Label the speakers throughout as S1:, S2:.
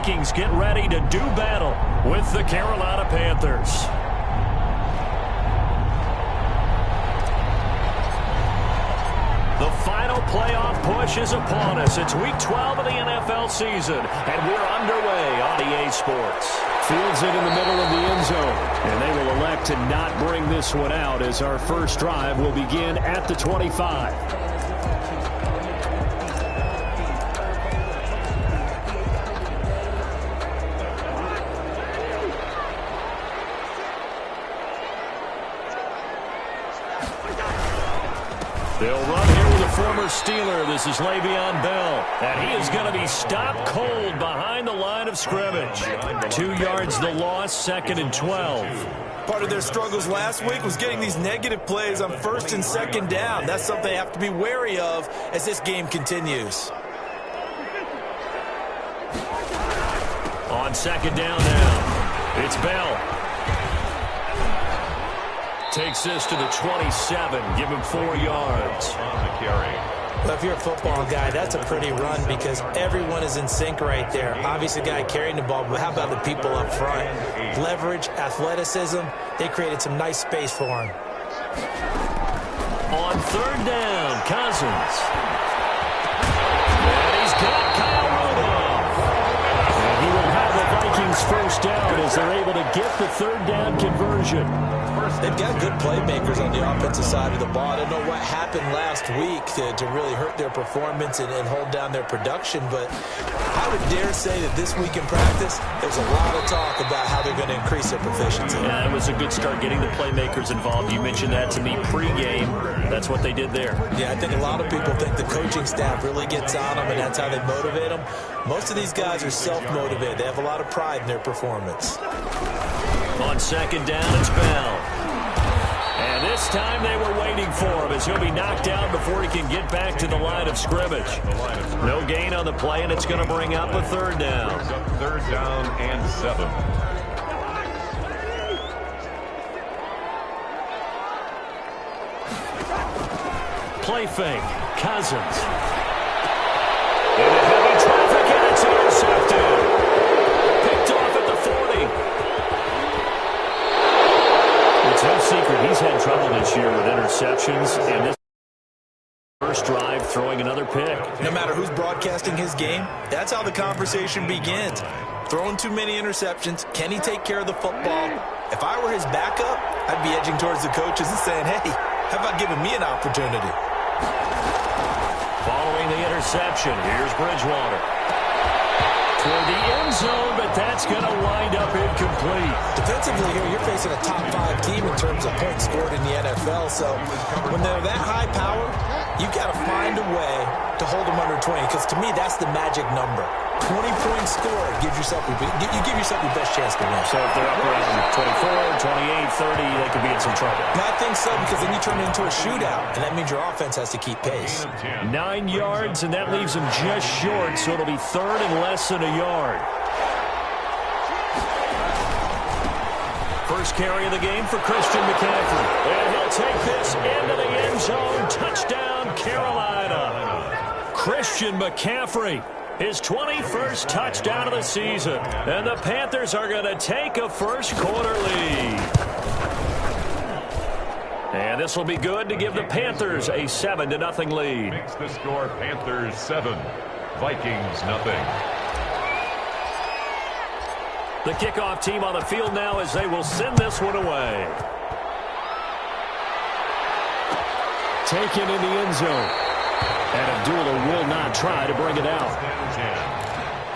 S1: Vikings get ready to do battle with the Carolina Panthers. The final playoff push is upon us. It's Week 12 of the NFL season, and we're underway on EA Sports.
S2: Fields it in the middle of the end zone, and they will elect to not bring this one out as our first drive will begin at the 25.
S1: They'll run here with a former Steeler. This is Le'Veon Bell. And he is going to be stopped cold behind the line of scrimmage. 2 yards the loss, 2nd and 12.
S3: Part of their struggles last week was getting these negative plays on 1st and 2nd down. That's something they have to be wary of as this game continues.
S1: On 2nd down now, it's Bell. Takes this to the 27. Give him 4 yards.
S3: Well, if you're a football guy, that's a pretty run because everyone is in sync right there. Obviously, the guy carrying the ball, but how about the people up front? Leverage, athleticism, they created some nice space for him.
S1: On 3rd down, Cousins. And he's got Kyle Rudolph. And he will have the Vikings first down as they're able to get the 3rd down conversion.
S3: They've got good playmakers on the offensive side of the ball. I don't know what happened last week to really hurt their performance and hold down their production, but I would dare say that this week in practice, there's a lot of talk about how they're going to increase their proficiency.
S1: Yeah, it was a good start getting the playmakers involved. You mentioned that to me pregame. That's what they did there. Yeah,
S3: I think a lot of people think the coaching staff really gets on them, and that's how they motivate them. Most of these guys are self-motivated. They have a lot of pride in their performance.
S1: On 2nd down, it's Bell. And this time they were waiting for him as he'll be knocked out before he can get back to the line of scrimmage. No gain on the play, and it's going to bring up a 3rd down.
S4: 3rd down and 7.
S1: Play fake. Cousins. Into heavy traffic, and it's intercepted. Picked off at the 40. It's no secret he's had trouble this year with interceptions, and this first drive throwing another pick.
S3: No matter who's broadcasting his game, that's how the conversation begins. Throwing too many interceptions, can he take care of the football? If I were his backup, I'd be edging towards the coaches and saying, hey, how about giving me an opportunity?
S1: Following the interception, here's Bridgewater. Toward the end zone, but that's going to wind up incomplete.
S3: Defensively here, you're facing a top 5 team in terms of points scored in the NFL. So when they're that high power, you've got to find a way to hold them under 20. Because to me, that's the magic number. 20 points scored, you give yourself your best chance to win.
S1: So if they're up around 24, 28, 30, they could be in some trouble.
S3: I think so, because then you turn it into a shootout, and that means your offense has to keep pace.
S1: 9 yards, and that leaves them just short, so it'll be 3rd and less than a yard. First carry of the game for Christian McCaffrey. And he'll take this into the end zone. Touchdown, Carolina. Christian McCaffrey. His 21st touchdown of the season. And the Panthers are going to take a first-quarter lead. And this will be good to give the Panthers a 7-0 lead.
S4: Makes the score Panthers 7, Vikings nothing.
S1: The kickoff team on the field now as they will send this one away.
S2: Taken in the end zone. And Abdullah will not try to bring it out.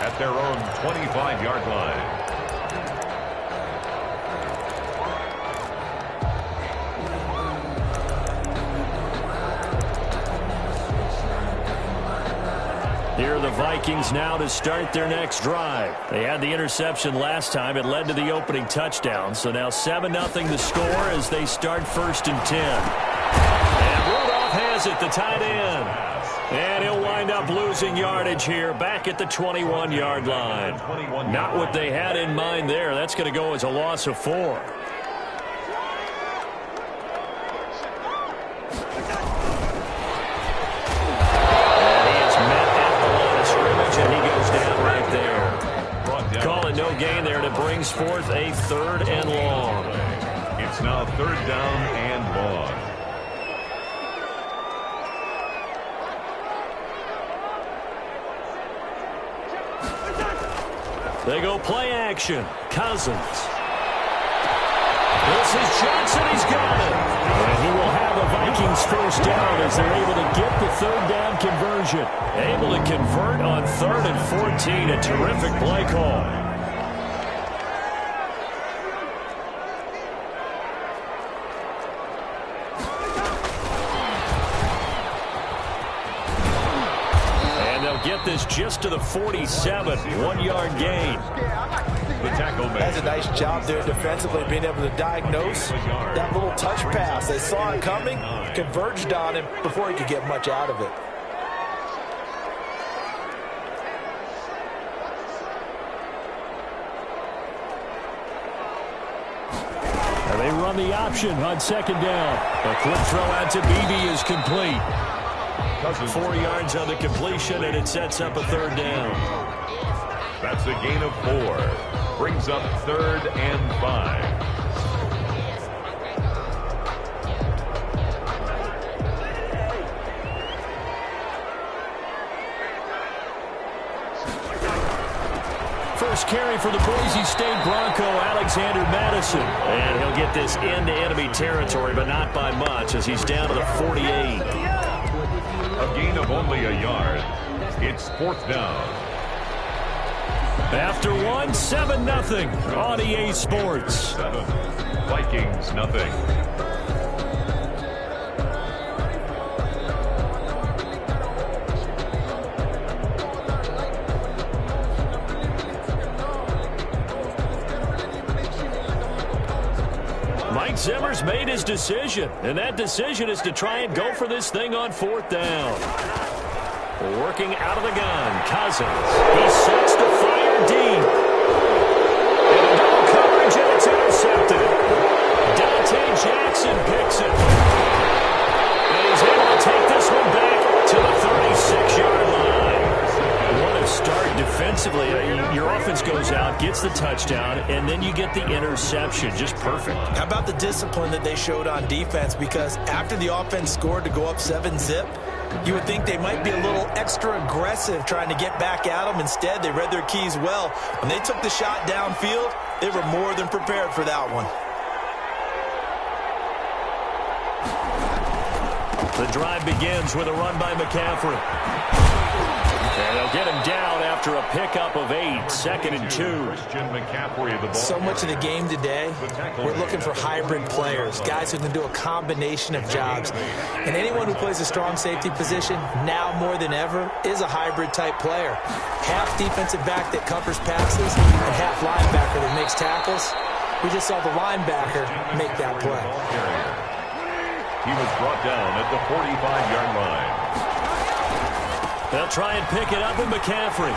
S4: At their own 25-yard line.
S1: Here are the Vikings now to start their next drive. They had the interception last time. It led to the opening touchdown. So now 7-0 the score as they start 1st and 10. And Rudolph has it, the tight end. And he'll wind up losing yardage here back at the 21-yard line. Not what they had in mind there. That's going to go as a loss of 4. call it no gain there, and it brings forth a 3rd and long.
S4: It's now 3rd down and long.
S1: They go play action. Cousins. This is Johnson. He's got it. And he will have a Vikings 1st down as they're able to get the 3rd down conversion. Able to convert on 3rd and 14. A terrific play call. And they'll get this just to the 47. 1-yard gain.
S4: The tackle man.
S3: That's a nice job there defensively, being able to diagnose that little touch pass. They saw it coming, converged on him before he could get much out of it.
S2: And they run the option on 2nd down.
S1: A quick throw out to Beebe is complete. 4 yards on the completion, and it sets up a 3rd down.
S4: That's a gain of 4. Brings up 3rd and 5.
S1: First carry for the Boise State Bronco, Alexander Madison. And he'll get this into enemy territory, but not by much as he's down to the 48.
S4: A gain of only a yard. It's 4th down.
S1: After 7-0 on EA Sports.
S4: 7. Vikings nothing.
S1: Mike Zimmer's made his decision, and that decision is to try and go for this thing on 4th down. Working out of the gun, Cousins. He sets the fire deep. And a double coverage, and it's intercepted. Dante Jackson picks it. And he's able to take this one back to the 36-yard line. What a start defensively. Your offense goes out, gets the touchdown, and then you get the interception. Just perfect.
S3: How about the discipline that they showed on defense? Because after the offense scored to go up 7-zip, you would think they might be a little extra aggressive trying to get back at them. Instead, they read their keys well. When they took the shot downfield, they were more than prepared for that one.
S1: The drive begins with a run by McCaffrey. And they'll get him down after a pickup of 8, 2nd and 2.
S4: Christian McCaffrey of the ball.
S3: So much of the game today, we're looking for hybrid players, guys who can do a combination of jobs. And anyone who plays a strong safety position, now more than ever, is a hybrid type player. Half defensive back that covers passes and half linebacker that makes tackles. We just saw the linebacker make that play.
S4: He was brought down at the 45-yard line.
S1: They'll try and pick it up with McCaffrey.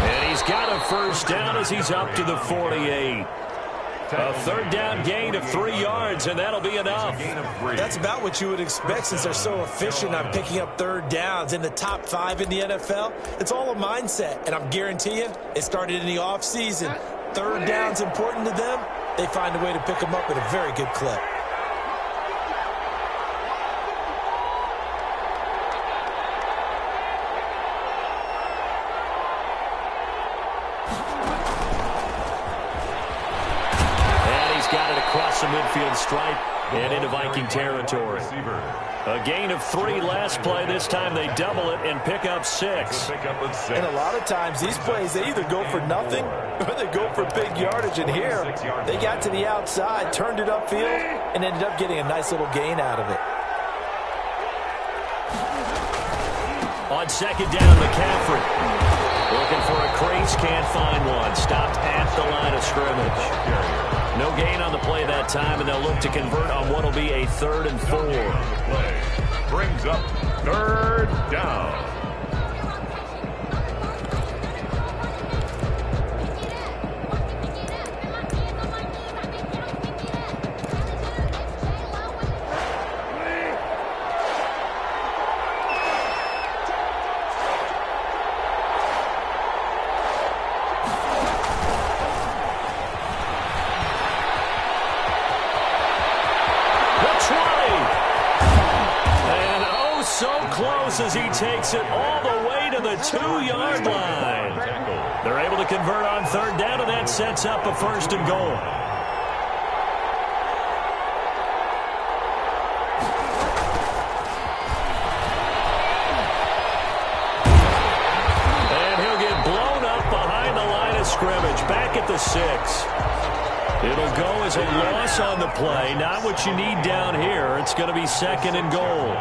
S1: And he's got a 1st down as he's up to the 48. A 3rd down gain of 3 yards, and that'll be enough.
S3: That's about what you would expect since they're so efficient on picking up 3rd downs in the top 5 in the NFL. It's all a mindset, and I'm guaranteeing you it started in the offseason. 3rd down's important to them. They find a way to pick them up at a very good clip.
S1: The midfield stripe and into Viking territory. A gain of 3 last play. This time they double it and pick up 6.
S3: And a lot of times these plays, they either go for nothing or they go for big yardage. And here, they got to the outside, turned it upfield, and ended up getting a nice little gain out of it.
S1: On 2nd down, McCaffrey. Looking for a crease, can't find one. Stopped at the line of scrimmage. No gain on the play that time, and they'll look to convert on what will be a 3rd and 4.
S4: Brings up 3rd down.
S1: takes it all the way to the 2-yard line. They're able to convert on third down, and that sets up a first and goal. Scrimmage back at the 6. It'll go as a loss on the play. Not what you need down here. It's going to be second and goal.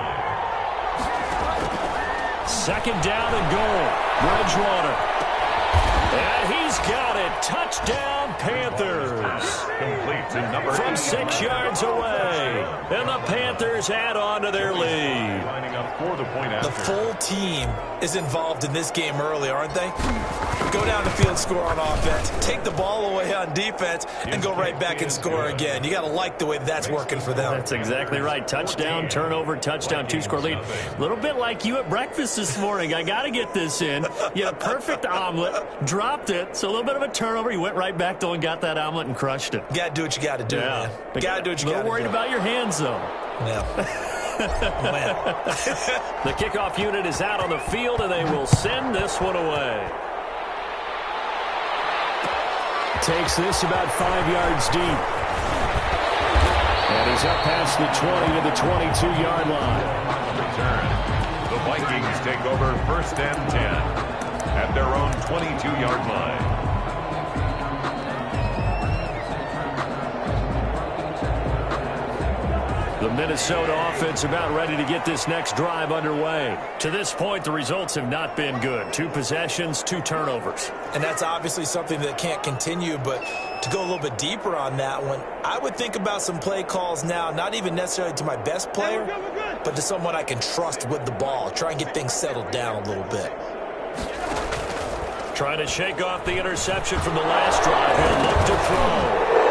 S1: Second down and goal. Bridgewater. And he's got it. Touchdown, Panthers.
S4: Complete to number
S1: From 6 yards away. And the Panthers add on to their lead.
S4: Lining up for the point after.
S3: The full team is involved in this game early, aren't they? Go down the field, score on offense, take the ball away on defense, and go right back and score again. You got to like the way that's working for them.
S1: That's exactly right. Touchdown, turnover, touchdown, 2-score lead. A little bit like you at breakfast this morning. I got to get this in. You had a perfect omelet, dropped it, so a little bit of a turnover. You went right back, though, and got that omelet and crushed it.
S3: You got to do what you got to do, man. You got to do what you got to do.
S1: A little worried about your hands, though.
S3: Yeah.
S1: The kickoff unit is out on the field, and they will send this one away.
S2: Takes this about 5 yards deep. And he's up past the 20 to the 22-yard line.
S4: Return. The Vikings take over first and 10 at their own 22-yard line.
S1: The Minnesota offense about ready to get this next drive underway. To this point, the results have not been good. 2 possessions, 2 turnovers.
S3: And that's obviously something that can't continue, but to go a little bit deeper on that one, I would think about some play calls now, not even necessarily to my best player, but to someone I can trust with the ball. Try and get things settled down a little bit.
S1: Trying to shake off the interception from the last drive. He'll look to throw.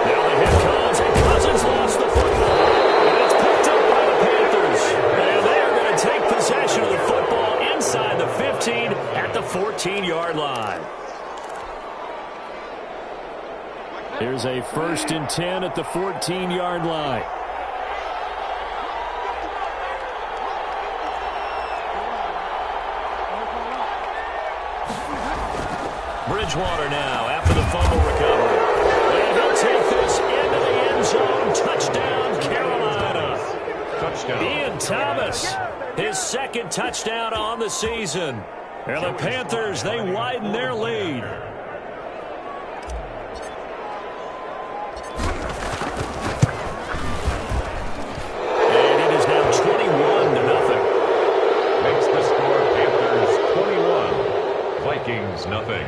S1: Now the hit comes, and Cousins lost the football. And it's picked up by the Panthers. And they are going to take possession of the football inside the 15 at the 14-yard line.
S2: Here's a first and 10 at the 14-yard line.
S1: Bridgewater now after the fumble recovery. And he'll take this into the end zone. Touchdown, Carolina.
S4: Touchdown.
S1: Ian Thomas, his second touchdown on the season. And the Panthers, they widen their lead. And it is now 21-0.
S4: Makes the score Panthers 21, Vikings nothing.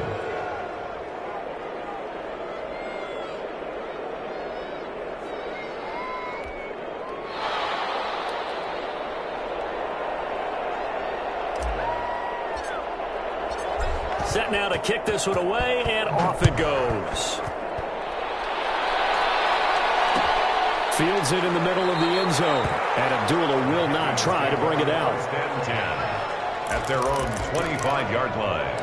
S1: Set now to kick this one away, and off it goes.
S2: Fields it in the middle of the end zone. And Abdullah will not try to bring it out.
S4: First and 10 at their own 25-yard line.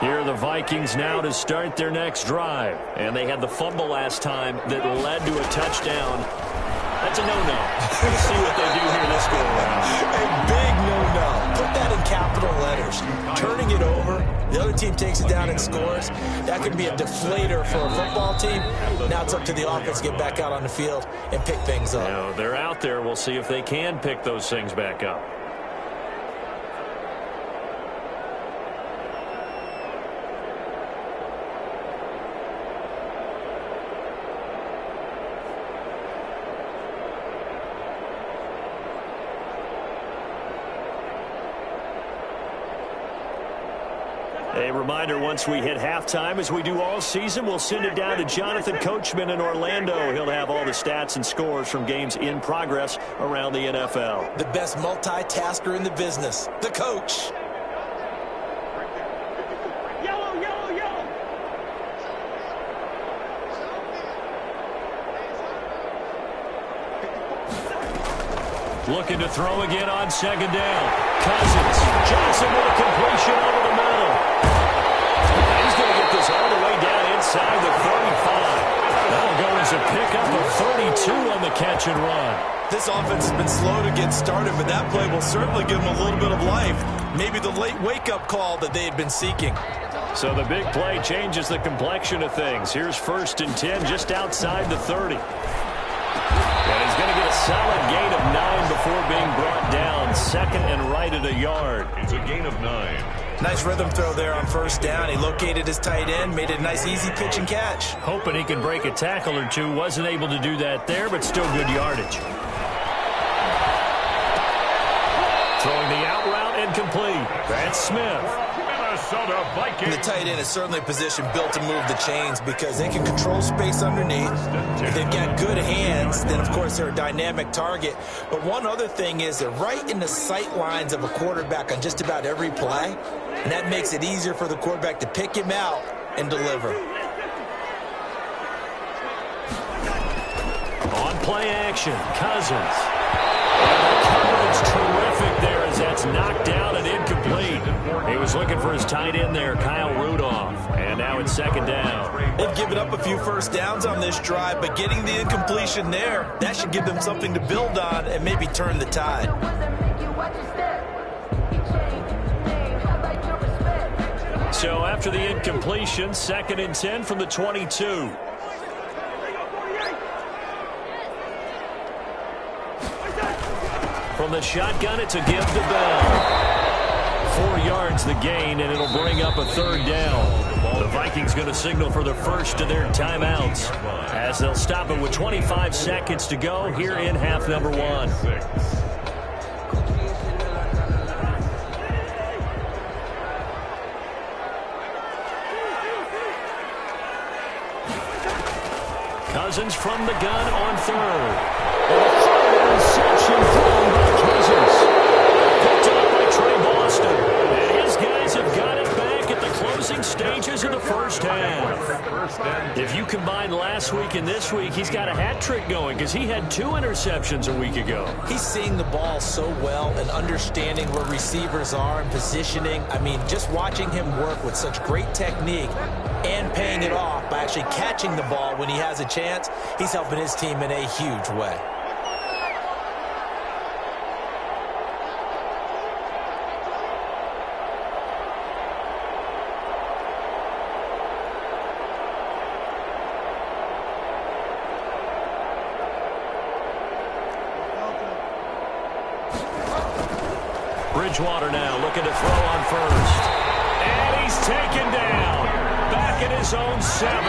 S1: Here are the Vikings now to start their next drive. And they had the fumble last time that led to a touchdown. That's a no-no. We'll see what they do here this go around.
S3: A big no-no. Put that in capital letters. Turning it over, the other team takes it down and scores. That could be a deflator for a football team. Now it's up to the offense to get back out on the field and pick things up.
S1: Now, they're out there. We'll see if they can pick those things back up. A reminder, once we hit halftime, as we do all season, we'll send it down to Jonathan Coachman in Orlando. He'll have all the stats and scores from games in progress around the NFL.
S3: The best multitasker in the business, the coach.
S1: Looking to throw again on second down. Cousins. Johnson with a completion over the middle. He's going to get this all the way down inside the 35. That'll go as a pickup of 32 on the catch and run.
S3: This offense has been slow to get started, but that play will certainly give them a little bit of life. Maybe the late wake-up call that they had been seeking.
S1: So the big play changes the complexion of things. Here's 1st and 10 just outside the 30. And he's going to get a solid gain of 9 before being brought down. 2nd and right at a yard.
S4: It's a gain of 9.
S3: Nice rhythm throw there on 1st down. He located his tight end, made it a nice easy pitch and catch.
S1: Hoping he could break a tackle or two. Wasn't able to do that there, but still good yardage. Throwing the out route incomplete. That's Smith.
S4: Minnesota Vikings.
S3: And the tight end is certainly a position built to move the chains because they can control space underneath. If they've got good hands, then of course they're a dynamic target. But one other thing is they're right in the sight lines of a quarterback on just about every play. And that makes it easier for the quarterback to pick him out and deliver.
S1: On play action, Cousins. And the coverage terrific there as that's knocked down and incomplete. He was looking for his tight end there, Kyle Rudolph. And now it's 2nd down.
S3: They've given up a few first downs on this drive, but getting the incompletion there, that should give them something to build on and maybe turn the tide.
S1: So after the incompletion, 2nd and 10 from the 22. From the shotgun, it's a give to Bell. 4 yards the gain, and it'll bring up a 3rd down. The Vikings going to signal for the first of their timeouts as they'll stop it with 25 seconds to go here in half number 1. Cousins from the gun on 3rd. Interception thrown by Cousins. Picked up by Trey Boston. And his guys have got it back at the closing stages of the first half. If you combine last week and this week, he's got a hat trick going because he had 2 interceptions a week ago.
S3: He's seeing the ball so well and understanding where receivers are and positioning. I mean, just watching him work with such great technique and paying it off by actually catching the ball when he has a chance, he's helping his team in a huge way.
S1: Bridgewater now looking to throw on 1st. And he's taken down. Back at his own 7.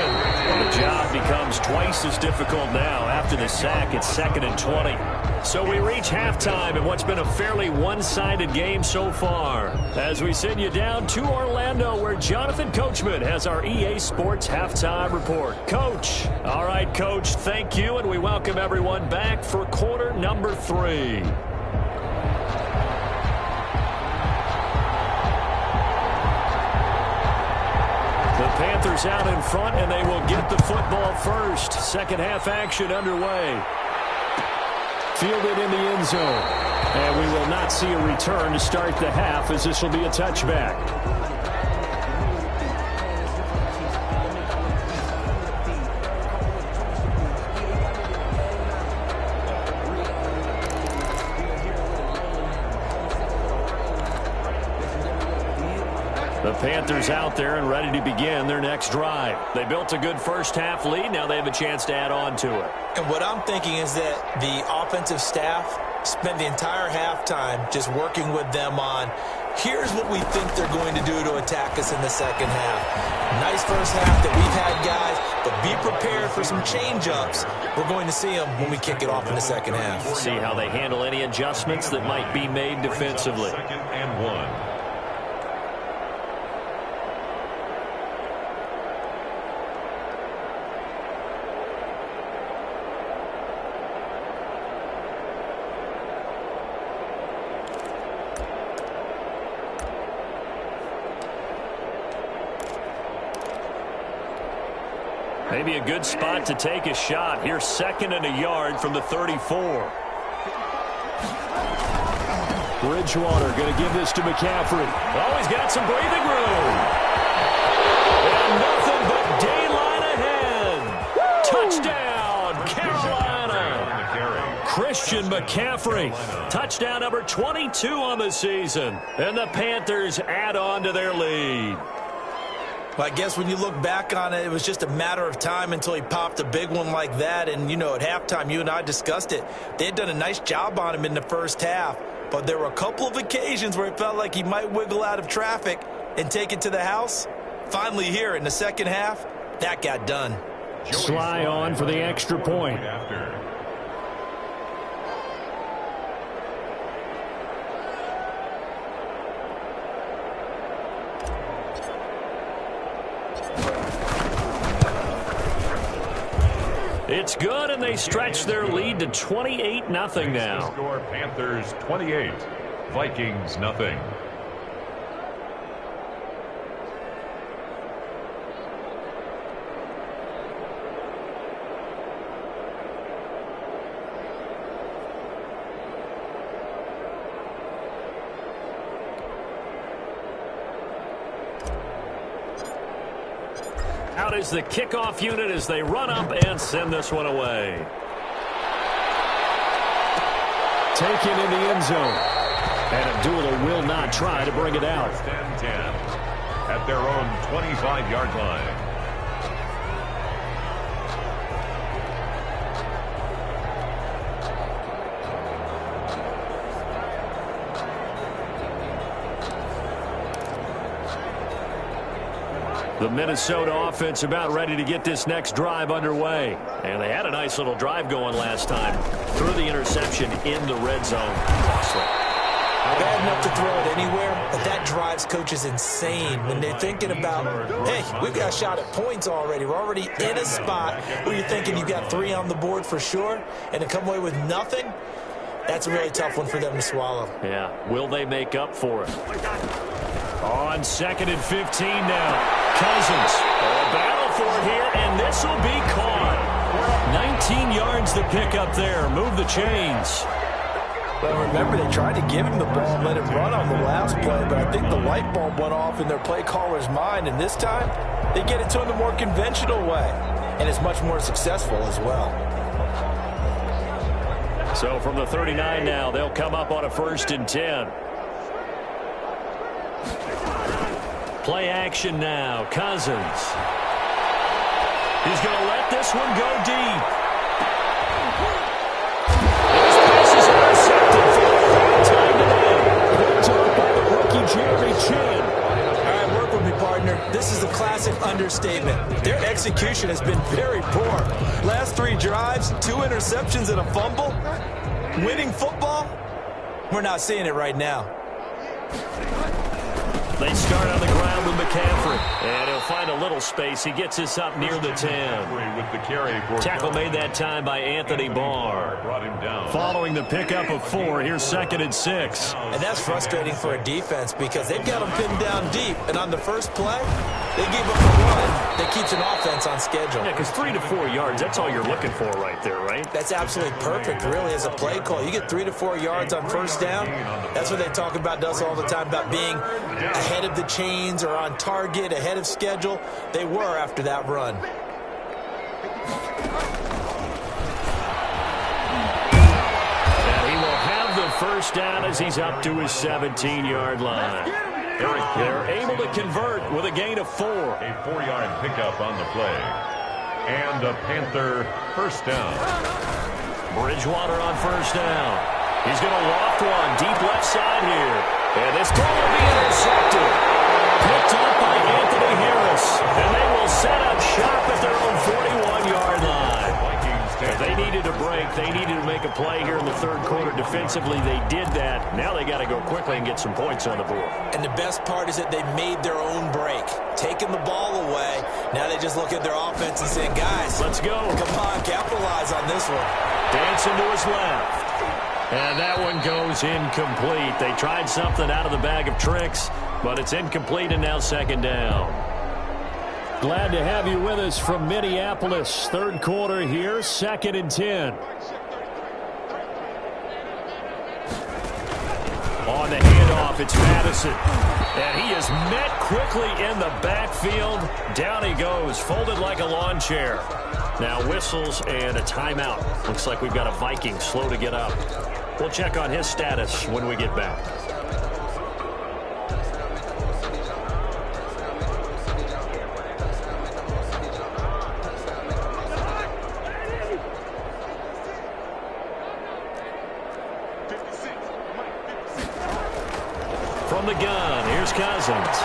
S1: The job becomes twice as difficult now. After the sack, it's 2nd and 20. So we reach halftime in what's been a fairly one-sided game so far. As we send you down to Orlando, where Jonathan Coachman has our EA Sports Halftime Report. Coach. All right, Coach, thank you, and we welcome everyone back for quarter number 3. Panthers out in front, and they will get the football first. Second half action underway. Fielded in the end zone. And we will not see a return to start the half, as this will be a touchback. The Panthers out there and ready to begin their next drive. They built a good first half lead. Now they have a chance to add on to it.
S3: And what I'm thinking is that the offensive staff spent the entire halftime just working with them on, here's what we think they're going to do to attack us in the second half. Nice first half that we've had, guys, but be prepared for some change-ups. We're going to see them when we kick it off in the second half.
S1: See how they handle any adjustments that might be made defensively.
S4: 2nd and 1.
S1: Maybe a good spot to take a shot. Here's 2nd and a yard from the 34. Bridgewater going to give this to McCaffrey. Oh, he's got some breathing room. And nothing but daylight ahead. Christian McCaffrey. Touchdown number 22 on the season. And the Panthers add on to their lead.
S3: Well, I guess when you look back on it, it was just a matter of time until he popped a big one like that. And, you know, at halftime, you and I discussed it. They had done a nice job on him in the first half. But there were a couple of occasions where it felt like he might wiggle out of traffic and take it to the house. Finally here in the second half, that got done.
S2: Sly on for the extra point.
S1: It's good, and they stretch their lead to 28-0 now.
S4: Score Panthers 28, Vikings nothing.
S1: Out is the kickoff unit as they run up and send this one away.
S2: Taken in the end zone. And Abdullah will not try to bring it out.
S4: First and 10 at their own 25-yard line.
S1: The Minnesota offense about ready to get this next drive underway. And they had a nice little drive going last time. Threw the interception in the red zone.
S3: Bad enough to throw it anywhere, but that drives coaches insane when they're thinking about, hey, we've got a shot at points already. We're already in a spot where you're thinking you've got 3 on the board for sure, and to come away with nothing, that's a really tough one for them to swallow.
S1: Yeah, will they make up for it? On 2nd and 15 now. Cousins, a battle for it here, and this will be caught. 19 yards to pick up there. Move the chains.
S3: Well, remember, they tried to give him the ball and let him run on the last play, but I think the light bulb went off in their play caller's mind, and this time they get it to him the more conventional way, and it's much more successful as well.
S1: So from the 39 now, they'll come up on a 1st and 10. Play action now. Cousins. He's going to let this one go deep. This pass is intercepted for the 3rd time today.
S2: Picked up by the rookie Jeremy Chin.
S3: All right, work with me, partner. This is a classic understatement. Their execution has been very poor. Last 3 drives, 2 interceptions and a fumble. Winning football? We're not seeing it right now.
S1: They start on the ground with McCaffrey. And he'll find a little space. He gets this up near the 10.
S4: With the carry for
S1: Tackle made that time by Anthony Barr.
S4: Brought him down.
S1: Following the pickup of 4, here's 2nd and 6.
S3: And that's frustrating for a defense because they've got them pinned down deep. And on the first play, they gave up a run that keeps an offense on schedule.
S1: Yeah, because 3 to 4 yards, that's all you're looking for right there, right?
S3: That's absolutely perfect, really, as a play call. You get 3 to 4 yards on first down. That's what they talk about, does all the time, about being ahead of the chains or on target, ahead of schedule. They were after that run.
S1: And he will have the first down as he's up to his 17-yard line. They're able to convert with a gain of 4.
S4: A 4-yard pickup on the play. And a Panther first down.
S1: Bridgewater on first down. He's going to loft one deep left side here. And this ball will be intercepted. Picked up by Anthony Harris. And they will set up shop at their own 41-yard line. They needed a break. They needed to make a play here in the 3rd quarter. Defensively, they did that. Now they got to go quickly and get some points on the board.
S3: And the best part is that they made their own break. Taking the ball away. Now they just look at their offense and say, guys,
S1: let's go.
S3: Come on, capitalize on this one.
S1: Dancing to his left. And that one goes incomplete. They tried something out of the bag of tricks, but it's incomplete and now 2nd down.
S2: Glad to have you with us from Minneapolis. 3rd quarter here, 2nd and 10.
S1: On the handoff, off. It's Madison. And he is met quickly in the backfield. Down he goes, folded like a lawn chair. Now whistles and a timeout. Looks like we've got a Viking slow to get up. We'll check on his status when we get back. From the gun, here's Cousins.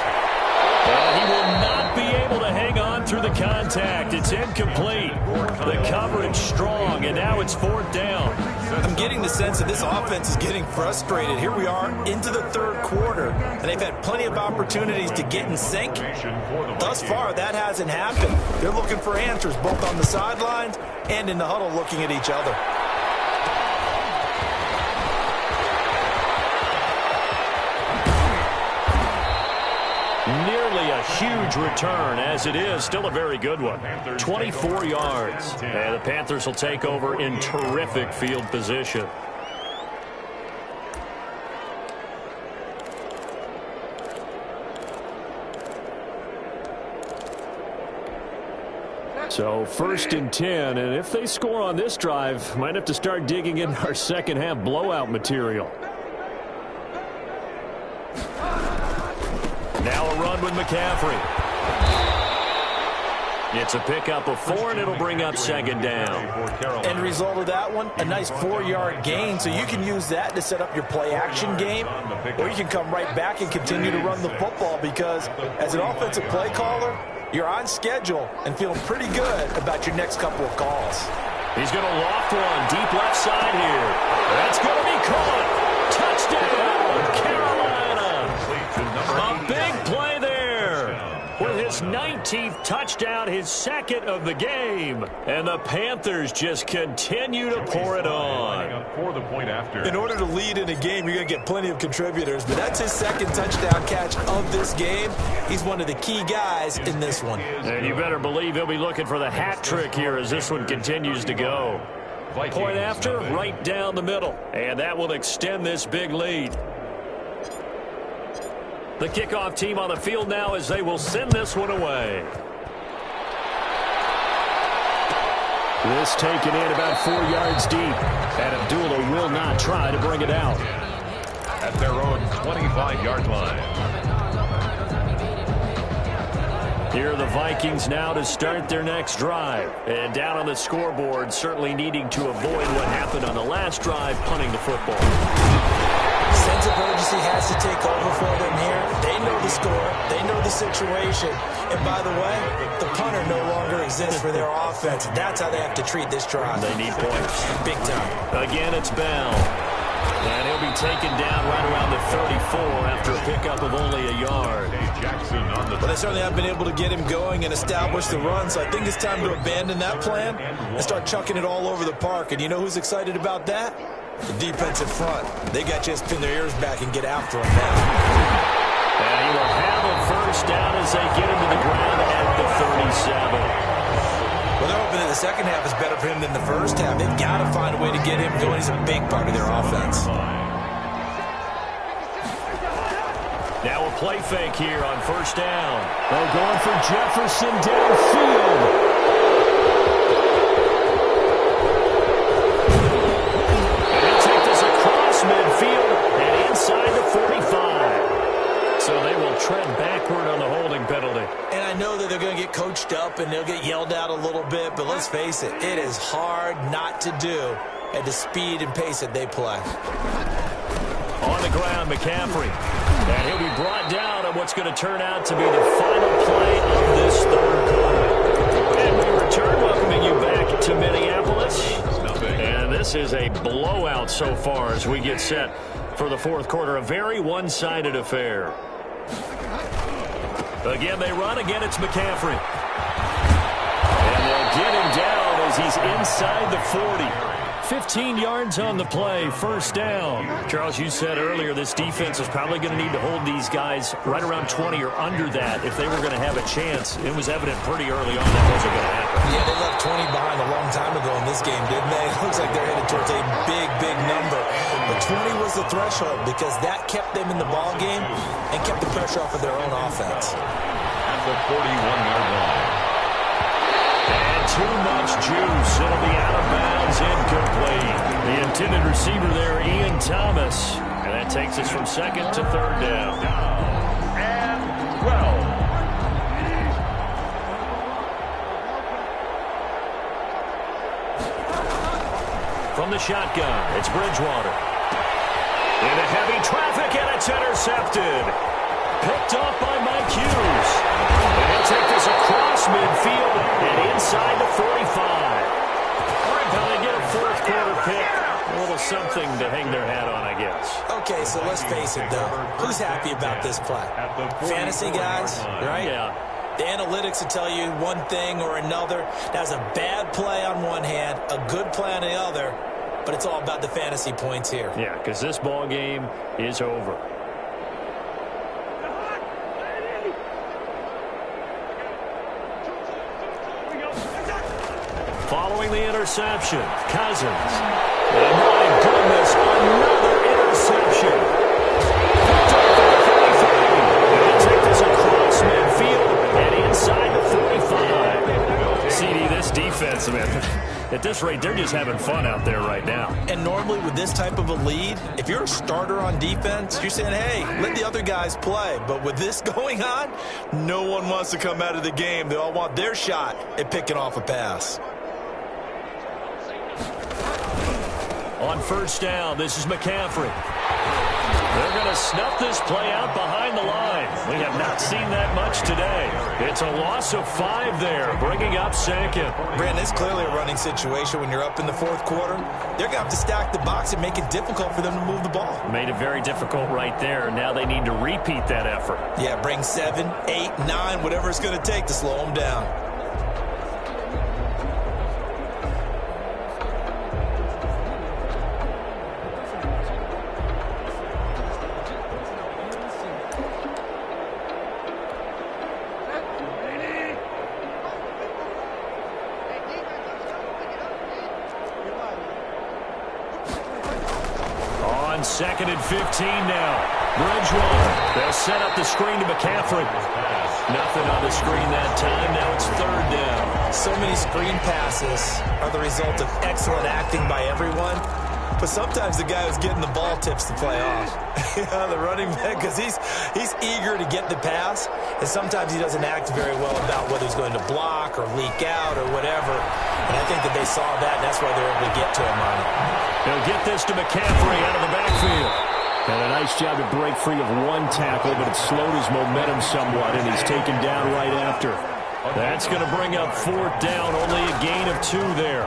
S1: And he will not be able to hang on through the contact. It's incomplete. The coverage strong, and now it's 4th down.
S3: I'm getting the sense that this offense is getting frustrated. Here we are into the 3rd quarter, and they've had plenty of opportunities to get in sync. Thus far, that hasn't happened. They're looking for answers both on the sidelines and in the huddle looking at each other.
S1: Nearly a huge return, as it is still a very good one. 24 yards. And the Panthers will take over in terrific field position. So 1st and 10, and if they score on this drive, might have to start digging in our second half blowout material. Now a run with McCaffrey. It's a pickup of 4, and it'll bring up 2nd down.
S3: End result of that one, a nice 4-yard gain, so you can use that to set up your play-action game, or you can come right back and continue to run the football because as an offensive play caller, you're on schedule and feeling pretty good about your next couple of calls.
S1: He's going to loft one deep left side here. That's going to be caught. Touchdown, Carolina. A big play there with his 19th touchdown, his 2nd of the game. And the Panthers just continue to pour it on.
S4: For the point after.
S3: In order to lead in a game, you're going to get plenty of contributors, but that's his 2nd touchdown catch of this game. He's one of the key guys in this one.
S1: And you better believe he'll be looking for the hat trick here as this one continues to go. Point after, right down the middle. And that will extend this big lead. The kickoff team on the field now as they will send this one away. This taken in about 4 yards deep. And Abdullah will not try to bring it out.
S4: At their own 25-yard line.
S1: Here are the Vikings now to start their next drive. And down on the scoreboard, certainly needing to avoid what happened on the last drive, punting the football.
S3: Sense of urgency has to take over for them here. They know the score. They know the situation. And by the way, the punter no longer exists for their offense. That's how they have to treat this drive.
S1: They need points.
S3: Big time.
S1: Again, it's Bell. And he'll be taken down right around the 34 after a pickup of only a yard.
S3: Well, they certainly have been able to get him going and establish the run, so I think it's time to abandon that plan and start chucking it all over the park. And you know who's excited about that? The defensive front. They got to just pin their ears back and get after him now.
S1: And he will have a first down as they get him to the ground at the 37.
S3: Well, they're hoping that the second half is better for him than the first half. They've got to find a way to get him going. He's a big part of their offense.
S1: Now a play fake here on first down. They're going for Jefferson downfield. And he'll take this across midfield and inside the 45. So they will tread backward on the holding penalty.
S3: And I know that they're going to get coached up and they'll get yelled at a little bit, but let's face it, it is hard not to do at the speed and pace that they play.
S1: On the ground, McCaffrey. And he'll be brought down on what's going to turn out to be the final play of this third quarter. And we return, welcoming you back to Minneapolis. And this is a blowout so far as we get set for the fourth quarter. A very one-sided affair. Again, they run. Again, it's McCaffrey. And they'll get him down as he's inside the 40. 15 yards on the play, first down. Charles, you said earlier this defense is probably going to need to hold these guys right around 20 or under that if they were going to have a chance. It was evident pretty early on that wasn't going to happen.
S3: Yeah, they left 20 behind a long time ago in this game, didn't they? It looks like they're headed towards a big, big number. But 20 was the threshold because that kept them in the ball game and kept the pressure off of their own offense.
S4: At the 41-yard line.
S1: And too much juice. It'll be out of bounds, incomplete. The intended receiver there, Ian Thomas. And that takes us from second to third down.
S4: And 12.
S1: From the shotgun, it's Bridgewater. Into heavy traffic, and it's intercepted. Picked off by Mike Hughes. And he'll take this across midfield and inside the 45. Now they get a fourth quarter pick. A little something to hang their hat on, I guess.
S3: Okay, so let's face it, though. Who's happy about this play? Fantasy guys, right?
S1: Yeah.
S3: The analytics will tell you one thing or another. That's a bad play on one hand, a good play on the other, but it's all about the fantasy points here.
S1: Yeah, because this ball game is over. Following the interception, Cousins. And my goodness, another interception. Picked up at the 33. And he'll take this across midfield and inside the 45. CD, this defense, man, at this rate, they're just having fun out there right now.
S3: And normally with this type of a lead, if you're a starter on defense, you're saying, hey, let the other guys play. But with this going on, no one wants to come out of the game. They all want their shot at picking off a pass.
S1: On first down, this is McCaffrey. They're going to snuff this play out behind the line. We have not seen that much today. It's a loss of 5 there, bringing up second.
S3: Brandon, it's clearly a running situation when you're up in the fourth quarter. They're going to have to stack the box and make it difficult for them to move the ball.
S1: Made it very difficult right there. Now they need to repeat that effort.
S3: Yeah, bring 7, 8, 9, whatever it's going to take to slow them down.
S1: Second and 15 now. Bridgewater. They'll set up the screen to McCaffrey. Nothing on the screen that time. Now it's third down.
S3: So many screen passes are the result of excellent acting by everyone. But sometimes the guy who's getting the ball tips the play off. The running back, because he's eager to get the pass, and sometimes he doesn't act very well about whether he's going to block or leak out or whatever. And I think that they saw that, and that's why they're able to get to him on it.
S1: He'll get this to McCaffrey out of the backfield. And a nice job to break free of one tackle, but it slowed his momentum somewhat, and he's taken down right after. That's going to bring up fourth down, only a gain of 2 there.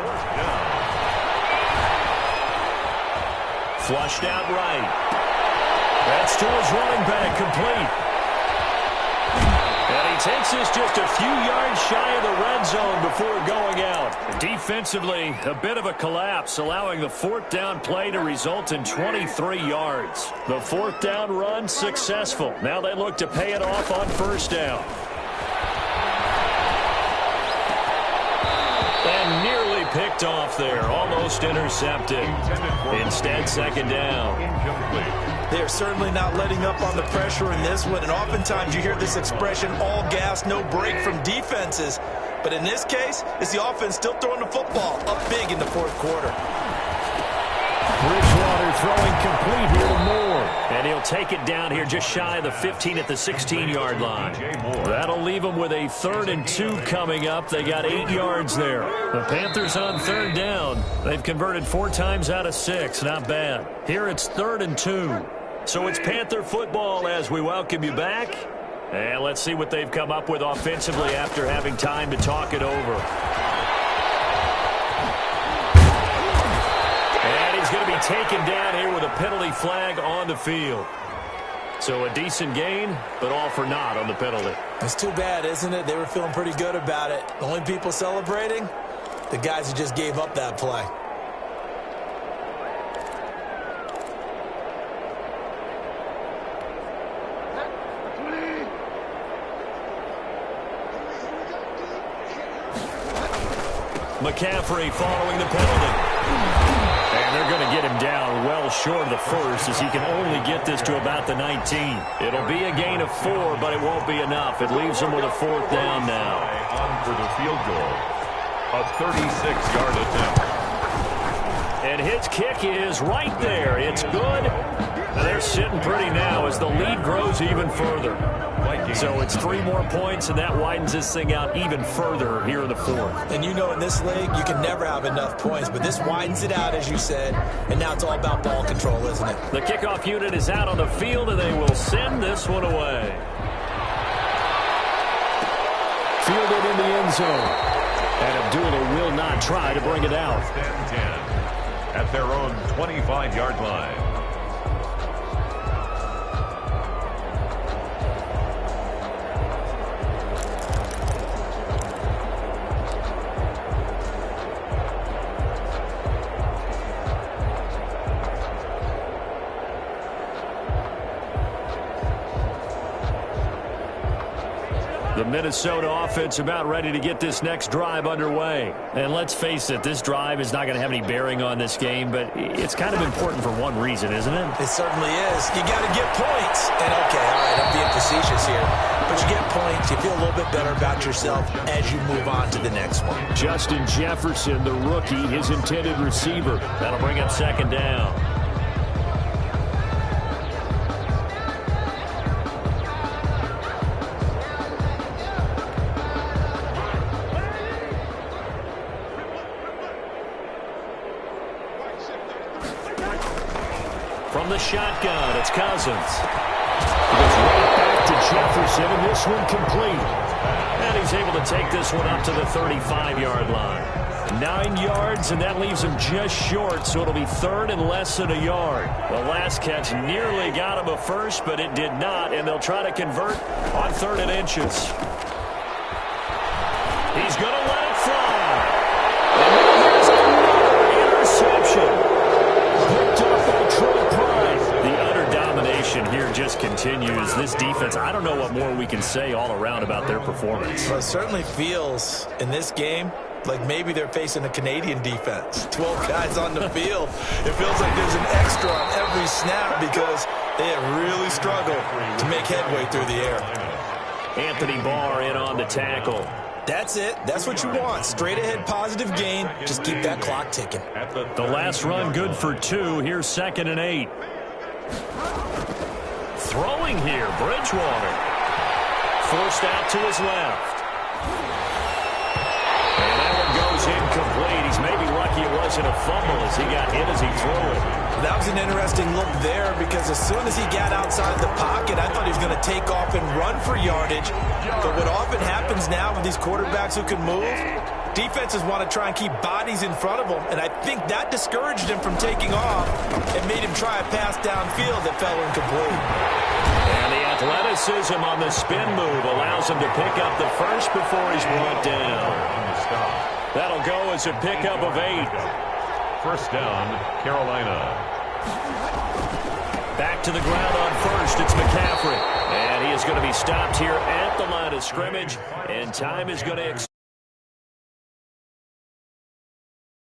S1: Flushed out right. That's to his running back, complete. And he takes this just a few yards shy of the red zone before going out. Defensively, a bit of a collapse, allowing the fourth down play to result in 23 yards. The fourth down run successful. Now they look to pay it off on first down. And nearly picked off there, almost intercepted. Instead, second down.
S3: They are certainly not letting up on the pressure in this one, and oftentimes you hear this expression, all gas, no break from defenses. But in this case, it's the offense still throwing the football up big in the fourth quarter.
S1: Bridgewater throwing complete here to Moore. And he'll take it down here just shy of the 15 at the 16-yard line. That'll leave them with a 3rd and 2 coming up. They got 8 yards there. The Panthers on third down. They've converted 4 times out of 6. Not bad. Here it's 3rd and 2. So it's Panther football as we welcome you back. And let's see what they've come up with offensively after having time to talk it over. He's going to be taken down here with a penalty flag on the field. So a decent gain, but all for naught on the penalty.
S3: It's too bad, isn't it? They were feeling pretty good about it. The only people celebrating, the guys who just gave up that play.
S1: McCaffrey following the penalty. And they're going to get him down well short of the first as he can only get this to about the 19. It'll be a gain of 4, but it won't be enough. It leaves them with a 4th down now.
S4: On for the field goal. A 36-yard attempt.
S1: And his kick is right there. It's good. And they're sitting pretty now as the lead grows even further. So it's 3 more points, and that widens this thing out even further here in the 4th.
S3: And you know in this league, you can never have enough points, but this widens it out, as you said, and now it's all about ball control, isn't it?
S1: The kickoff unit is out on the field, and they will send this one away.
S2: Fielded in the end zone. And Abdullah will not try to bring it out.
S4: 10 at their own 25-yard line.
S1: The Minnesota offense about ready to get this next drive underway. And let's face it, this drive is not going to have any bearing on this game, but it's kind of important for one reason, isn't it?
S3: It certainly is. You got to get points. And okay, all right, I'm being facetious here. But you get points, you feel a little bit better about yourself as you move on to the next one.
S2: Justin Jefferson, the rookie, his intended receiver.
S1: That'll bring up 2nd down. From the shotgun, it's Cousins.
S2: He goes right back to Jefferson, and this one complete.
S1: And he's able to take this one up to the 35-yard line. 9 yards, and that leaves him just short, so it'll be 3rd and less than a yard. The last catch nearly got him a first, but it did not, and they'll try to convert on 3rd and inches. He's going to let it fly. And here's another interception. Picked up by Troy Pride. The utter domination here just continues. This defense, I don't know what more we can say all around about their performance.
S3: Well, it certainly feels in this game like maybe they're facing a Canadian defense. 12 guys on the field. It feels like there's an extra on every snap because they have really struggled to make headway through the air.
S1: Anthony Barr in on the tackle.
S3: That's it. That's what you want. Straight ahead positive gain. Just keep that clock ticking.
S1: The last run good for 2. Here's 2nd and 8. Throwing here, Bridgewater. Forced out to his left. And that one goes incomplete. He's maybe lucky it wasn't a fumble as he got hit as he threw it.
S3: That was an interesting look there because as soon as he got outside the pocket, I thought he was going to take off and run for yardage. But what often happens now with these quarterbacks who can move, defenses want to try and keep bodies in front of them, and I think that discouraged him from taking off and made him try a pass downfield that fell incomplete.
S1: And the athleticism on the spin move allows him to pick up the first before he's brought down. That'll go as a pickup of 8.
S4: 1st down, Carolina.
S1: Back to the ground on 1st, it's McCaffrey. And he is going to be stopped here at the line of scrimmage, and time is going to